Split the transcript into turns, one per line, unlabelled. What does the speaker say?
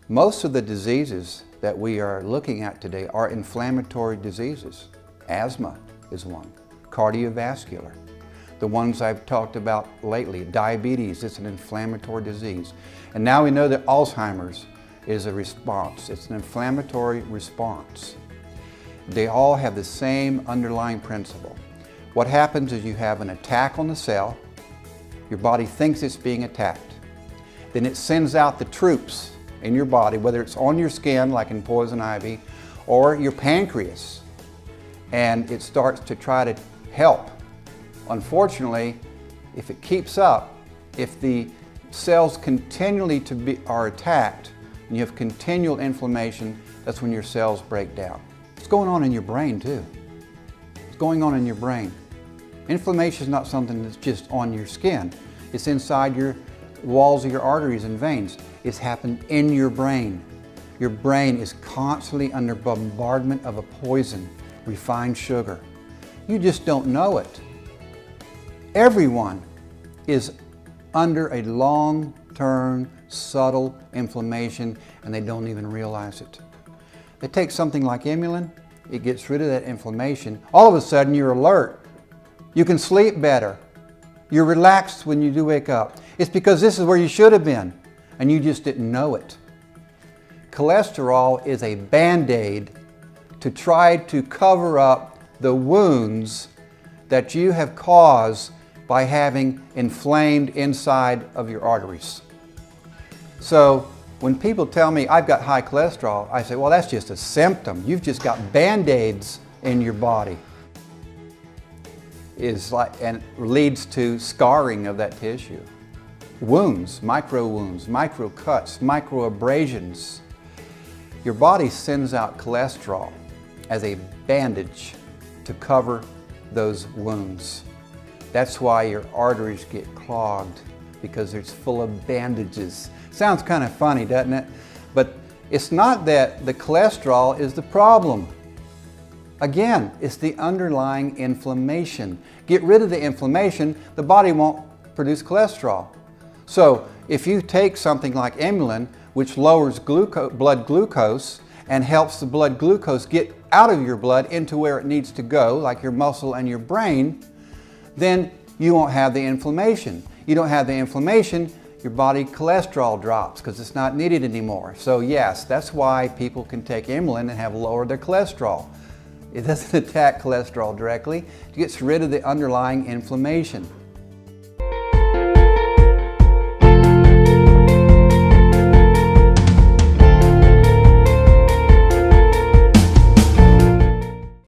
Most of the diseases that we are looking at today are inflammatory diseases. Asthma is one, cardiovascular. The ones I've talked about lately, diabetes, it's an inflammatory disease. And now we know that Alzheimer's is a response. It's an inflammatory response. They all have the same underlying principle. What happens is you have an attack on the cell, your body thinks it's being attacked. Then it sends out the troops in your body, whether it's on your skin, like in poison ivy, or your pancreas, and it starts to try to help. Unfortunately, if it keeps up, if the cells continually are attacked, and you have continual inflammation, that's when your cells break down. It's going on in your brain too. It's going on in your brain. Inflammation is not something that's just on your skin. It's inside your walls of your arteries and veins. It's happened in your brain. Your brain is constantly under bombardment of a poison, refined sugar. You just don't know it. Everyone is under a long-term, subtle inflammation, and they don't even realize it. They take something like Imulin, it gets rid of that inflammation. All of a sudden, you're alert. You can sleep better. You're relaxed when you do wake up. It's because this is where you should have been, and you just didn't know it. Cholesterol is a Band-Aid to try to cover up the wounds that you have caused by having inflamed inside of your arteries. So when people tell me I've got high cholesterol, I say, well, that's just a symptom. You've just got Band-Aids in your body. And it leads to scarring of that tissue. Wounds, micro cuts, micro abrasions. Your body sends out cholesterol as a bandage to cover those wounds. That's why your arteries get clogged, because it's full of bandages. Sounds kind of funny, doesn't it? But it's not that the cholesterol is the problem. Again, it's the underlying inflammation. Get rid of the inflammation, the body won't produce cholesterol. So if you take something like Imulin, which lowers blood glucose and helps the blood glucose get out of your blood into where it needs to go, like your muscle and your brain, then you won't have the inflammation. You don't have the inflammation, your body cholesterol drops because it's not needed anymore. So yes, that's why people can take Imulin and have lowered their cholesterol. It doesn't attack cholesterol directly, it gets rid of the underlying inflammation.